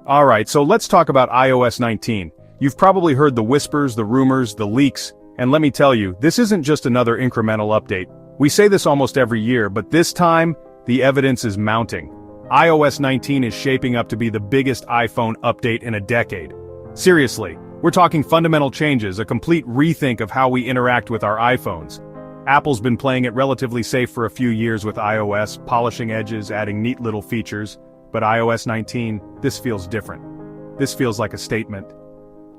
Alright, so let's talk about iOS 19. You've probably heard the whispers, the rumors, the leaks, and let me tell you, this isn't just another incremental update. We say this almost every year, but this time, the evidence is mounting. iOS 19 is shaping up to be the biggest iPhone update in a decade. Seriously, we're talking fundamental changes, a complete rethink of how we interact with our iPhones. Apple's been playing it relatively safe for a few years with iOS, polishing edges, adding neat little features, but iOS 19, this feels different. This feels like a statement.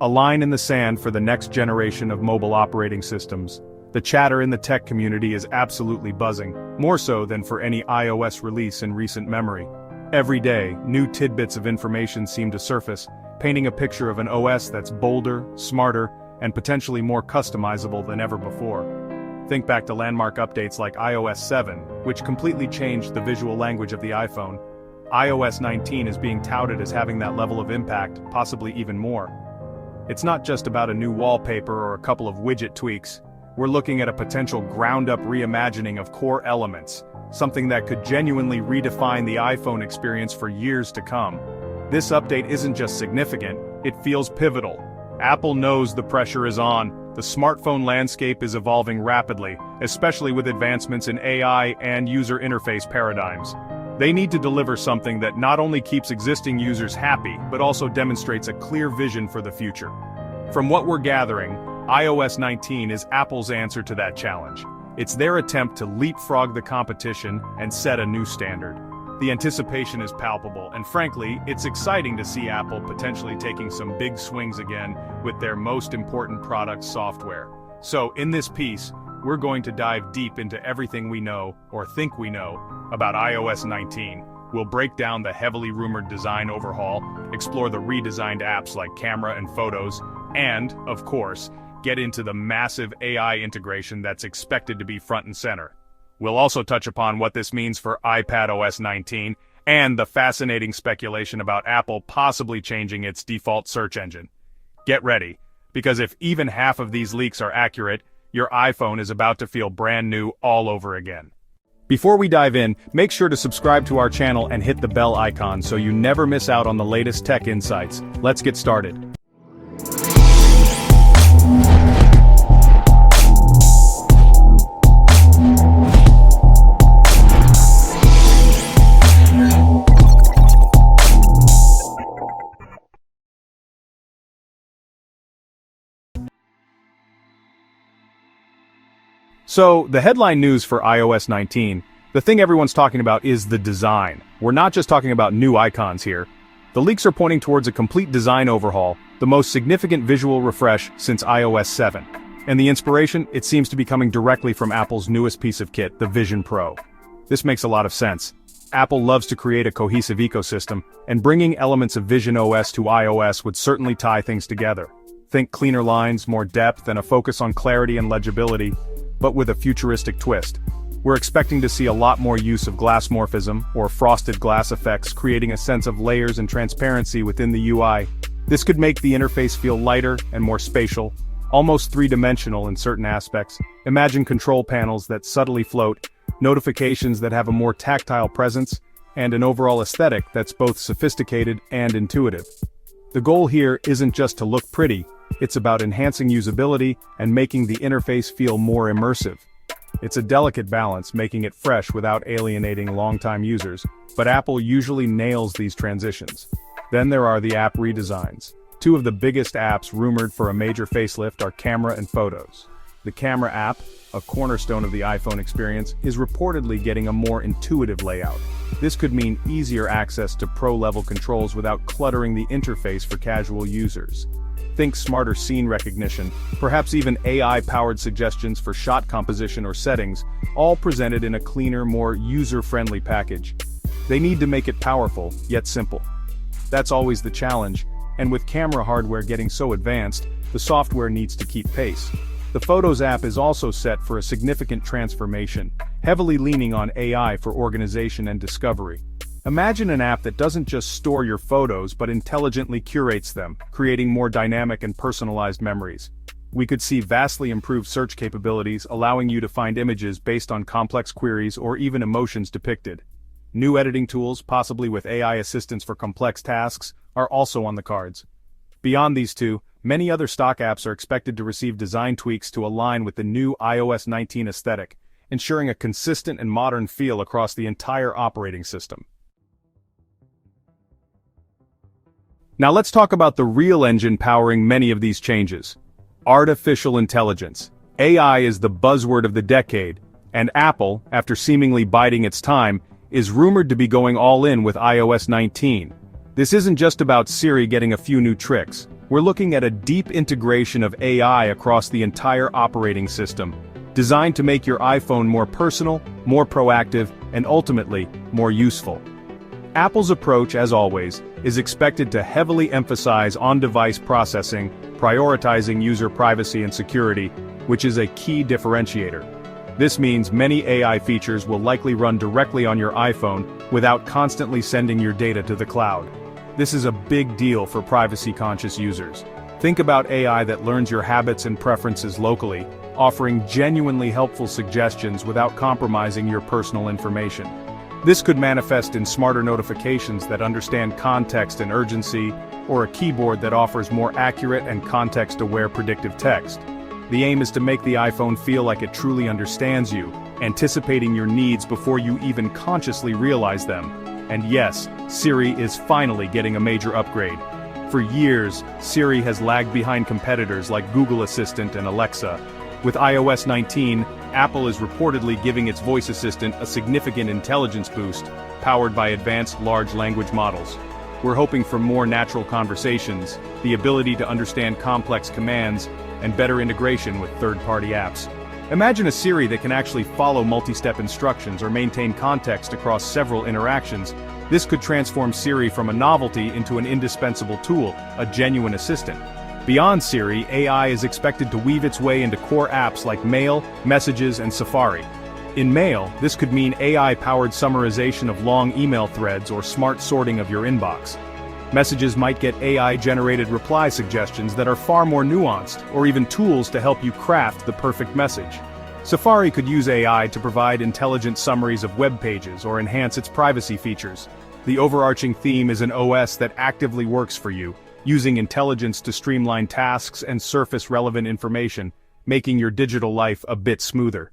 A line in the sand for the next generation of mobile operating systems. The chatter in the tech community is absolutely buzzing, more so than for any iOS release in recent memory. Every day, new tidbits of information seem to surface, painting a picture of an OS that's bolder, smarter, and potentially more customizable than ever before. Think back to landmark updates like iOS 7, which completely changed the visual language of the iPhone. iOS 19 is being touted as having that level of impact, possibly even more. It's not just about a new wallpaper or a couple of widget tweaks. We're looking at a potential ground-up reimagining of core elements, something that could genuinely redefine the iPhone experience for years to come. This update isn't just significant, it feels pivotal. Apple knows the pressure is on. The smartphone landscape is evolving rapidly, especially with advancements in AI and user interface paradigms. They need to deliver something that not only keeps existing users happy, but also demonstrates a clear vision for the future. From what we're gathering, iOS 19 is Apple's answer to that challenge. It's their attempt to leapfrog the competition and set a new standard. The anticipation is palpable, and frankly, it's exciting to see Apple potentially taking some big swings again with their most important product software. So, in this piece, we're going to dive deep into everything we know, or think we know, about iOS 19. We'll break down the heavily rumored design overhaul, explore the redesigned apps like Camera and Photos, and, of course, get into the massive AI integration that's expected to be front and center. We'll also touch upon what this means for iPadOS 19, and the fascinating speculation about Apple possibly changing its default search engine. Get ready, because if even half of these leaks are accurate, your iPhone is about to feel brand new all over again. Before we dive in, make sure to subscribe to our channel and hit the bell icon so you never miss out on the latest tech insights. Let's get started. So, the headline news for iOS 19, the thing everyone's talking about is the design. We're not just talking about new icons here. The leaks are pointing towards a complete design overhaul, the most significant visual refresh since iOS 7. And the inspiration, it seems to be coming directly from Apple's newest piece of kit, the Vision Pro. This makes a lot of sense. Apple loves to create a cohesive ecosystem, and bringing elements of Vision OS to iOS would certainly tie things together. Think cleaner lines, more depth, and a focus on clarity and legibility, but with a futuristic twist. We're expecting to see a lot more use of glassmorphism, or frosted glass effects, creating a sense of layers and transparency within the UI. This could make the interface feel lighter and more spatial, almost three-dimensional in certain aspects. Imagine control panels that subtly float, notifications that have a more tactile presence, and an overall aesthetic that's both sophisticated and intuitive. The goal here isn't just to look pretty, it's about enhancing usability and making the interface feel more immersive. It's a delicate balance, making it fresh without alienating longtime users, but Apple usually nails these transitions. Then there are the app redesigns. Two of the biggest apps rumored for a major facelift are Camera and Photos. The Camera app, a cornerstone of the iPhone experience, is reportedly getting a more intuitive layout. This could mean easier access to pro-level controls without cluttering the interface for casual users. Think smarter scene recognition, perhaps even AI-powered suggestions for shot composition or settings, all presented in a cleaner, more user-friendly package. They need to make it powerful, yet simple. That's always the challenge, and with camera hardware getting so advanced, the software needs to keep pace. The Photos app is also set for a significant transformation, heavily leaning on AI for organization and discovery. Imagine an app that doesn't just store your photos but intelligently curates them, creating more dynamic and personalized memories. We could see vastly improved search capabilities, allowing you to find images based on complex queries or even emotions depicted. New editing tools, possibly with AI assistance for complex tasks, are also on the cards. Beyond these two, many other stock apps are expected to receive design tweaks to align with the new iOS 19 aesthetic, ensuring a consistent and modern feel across the entire operating system. Now let's talk about the real engine powering many of these changes. Artificial intelligence. AI is the buzzword of the decade, and Apple, after seemingly biding its time, is rumored to be going all in with iOS 19. This isn't just about Siri getting a few new tricks. We're looking at a deep integration of AI across the entire operating system, designed to make your iPhone more personal, more proactive, and ultimately, more useful. Apple's approach, as always, is expected to heavily emphasize on-device processing, prioritizing user privacy and security, which is a key differentiator. This means many AI features will likely run directly on your iPhone without constantly sending your data to the cloud. This is a big deal for privacy-conscious users. Think about AI that learns your habits and preferences locally, offering genuinely helpful suggestions without compromising your personal information. This could manifest in smarter notifications that understand context and urgency, or a keyboard that offers more accurate and context-aware predictive text. The aim is to make the iPhone feel like it truly understands you, anticipating your needs before you even consciously realize them. And yes, Siri is finally getting a major upgrade. For years, Siri has lagged behind competitors like Google Assistant and Alexa. With iOS 19, Apple is reportedly giving its voice assistant a significant intelligence boost, powered by advanced large language models. We're hoping for more natural conversations, the ability to understand complex commands, and better integration with third-party apps. Imagine a Siri that can actually follow multi-step instructions or maintain context across several interactions. This could transform Siri from a novelty into an indispensable tool, a genuine assistant. Beyond Siri, AI is expected to weave its way into core apps like Mail, Messages, and Safari. In Mail, this could mean AI-powered summarization of long email threads or smart sorting of your inbox. Messages might get AI-generated reply suggestions that are far more nuanced, or even tools to help you craft the perfect message. Safari could use AI to provide intelligent summaries of web pages or enhance its privacy features. The overarching theme is an OS that actively works for you, using intelligence to streamline tasks and surface relevant information, making your digital life a bit smoother.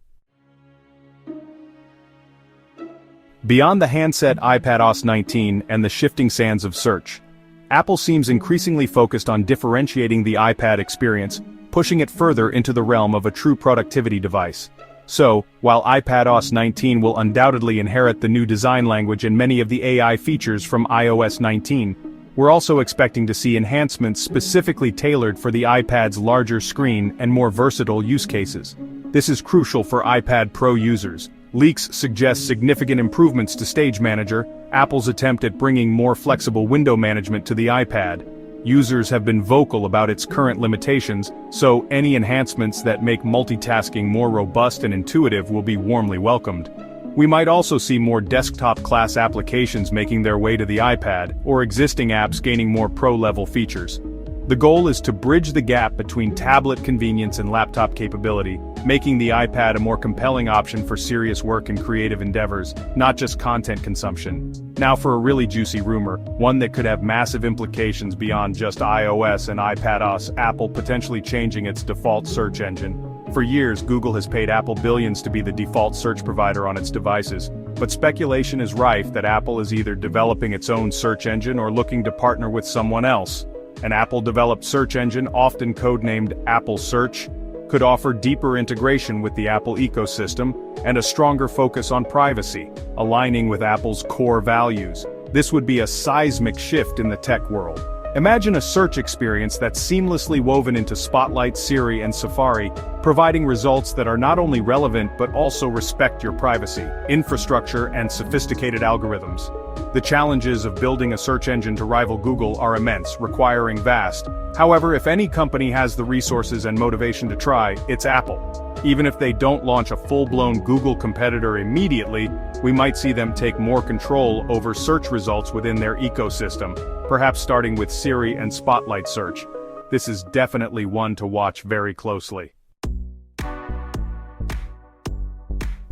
Beyond the handset iPadOS 19 and the shifting sands of search, Apple seems increasingly focused on differentiating the iPad experience, pushing it further into the realm of a true productivity device. So, while iPadOS 19 will undoubtedly inherit the new design language and many of the AI features from iOS 19, we're also expecting to see enhancements specifically tailored for the iPad's larger screen and more versatile use cases. This is crucial for iPad Pro users. Leaks suggest significant improvements to Stage Manager, Apple's attempt at bringing more flexible window management to the iPad. Users have been vocal about its current limitations, so any enhancements that make multitasking more robust and intuitive will be warmly welcomed. We might also see more desktop-class applications making their way to the iPad, or existing apps gaining more pro-level features. The goal is to bridge the gap between tablet convenience and laptop capability, making the iPad a more compelling option for serious work and creative endeavors, not just content consumption. Now for a really juicy rumor, one that could have massive implications beyond just iOS and iPadOS, Apple potentially changing its default search engine. For years, Google has paid Apple billions to be the default search provider on its devices, but speculation is rife that Apple is either developing its own search engine or looking to partner with someone else. An Apple-developed search engine, often codenamed Apple Search, could offer deeper integration with the Apple ecosystem and a stronger focus on privacy, aligning with Apple's core values. This would be a seismic shift in the tech world. Imagine a search experience that's seamlessly woven into Spotlight, Siri, and Safari, providing results that are not only relevant but also respect your privacy, infrastructure, and sophisticated algorithms. The challenges of building a search engine to rival Google are immense, requiring vast. However, if any company has the resources and motivation to try, it's Apple. Even if they don't launch a full-blown Google competitor immediately, we might see them take more control over search results within their ecosystem, perhaps starting with Siri and Spotlight search. This is definitely one to watch very closely.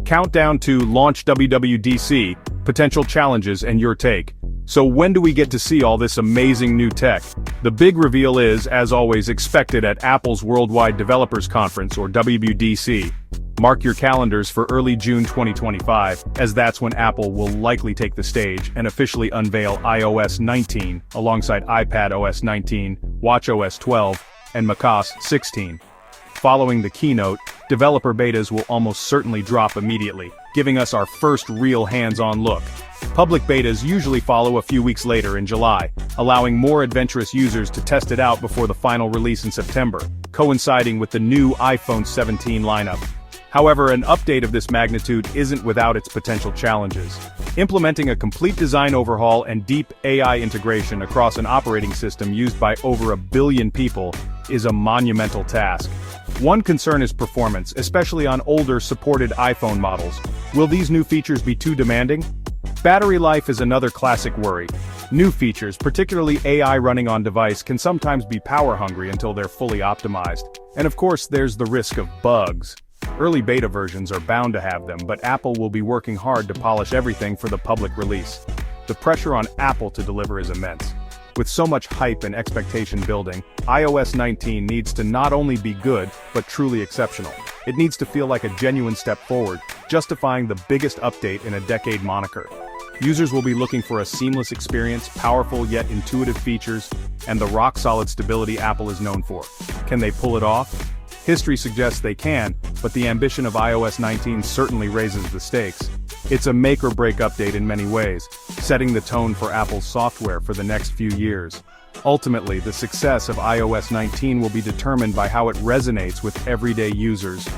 Countdown to launch WWDC, potential challenges and your take. So when do we get to see all this amazing new tech? The big reveal is, as always, expected at Apple's Worldwide Developers Conference, or WWDC. Mark your calendars for early June 2025, as that's when Apple will likely take the stage and officially unveil iOS 19, alongside iPadOS 19, watchOS 12, and macOS 16. Following the keynote, developer betas will almost certainly drop immediately, giving us our first real hands-on look. Public betas usually follow a few weeks later in July, allowing more adventurous users to test it out before the final release in September, coinciding with the new iPhone 17 lineup. However, an update of this magnitude isn't without its potential challenges. Implementing a complete design overhaul and deep AI integration across an operating system used by over 1 billion people is a monumental task. One concern is performance, especially on older supported iPhone models. Will these new features be too demanding? Battery life is another classic worry. New features, particularly AI running on device, can sometimes be power-hungry until they're fully optimized. And of course, there's the risk of bugs. Early beta versions are bound to have them, but Apple will be working hard to polish everything for the public release. The pressure on Apple to deliver is immense. With so much hype and expectation building, iOS 19 needs to not only be good, but truly exceptional. It needs to feel like a genuine step forward, justifying the biggest update in a decade moniker. Users will be looking for a seamless experience, powerful yet intuitive features, and the rock-solid stability Apple is known for. Can they pull it off? History suggests they can, but the ambition of iOS 19 certainly raises the stakes. It's a make-or-break update in many ways, setting the tone for Apple's software for the next few years. Ultimately, the success of iOS 19 will be determined by how it resonates with everyday users.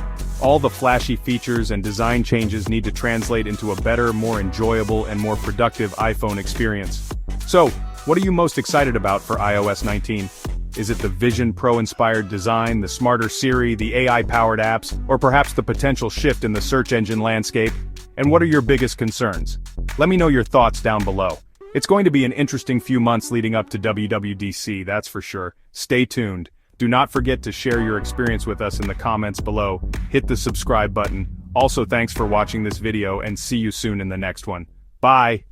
All the flashy features and design changes need to translate into a better, more enjoyable, and more productive iPhone experience. So, what are you most excited about for iOS 19? Is it the Vision Pro-inspired design, the smarter Siri, the AI-powered apps, or perhaps the potential shift in the search engine landscape? And what are your biggest concerns? Let me know your thoughts down below. It's going to be an interesting few months leading up to WWDC, that's for sure. Stay tuned. Do not forget to share your experience with us in the comments below. Hit the subscribe button. Also, thanks for watching this video and see you soon in the next one. Bye!